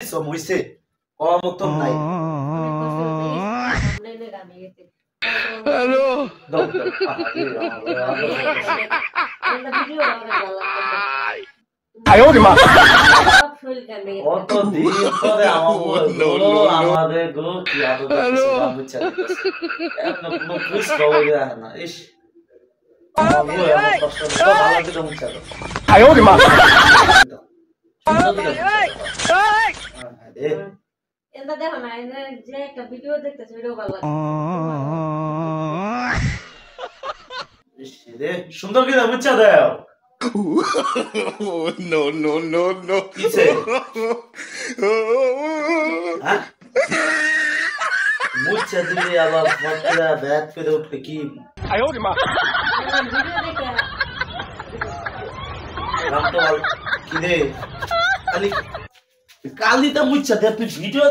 হইছে কম মতন নাই হ্যালো আয় ওরে মা কত দিন পরে আমাদের গো কি আদত বুঝছে এখন কোনো খুশ খবর দেয় না ইস আয় ওরে মা এটা দেখো না যে একটা ভিডিও দেখতেছে ভিডিও ভালো লাগে সুন্দর কি বুঝছা দাও no no no no কিছে বুঝছা দিলে আবার ফটরা ব্যাট ফেলে উঠবে কি আয় ওরে মা ভিডিও দেখে রাম তো কি রে কালি কালি তো বুঝছা তুই ভিডিও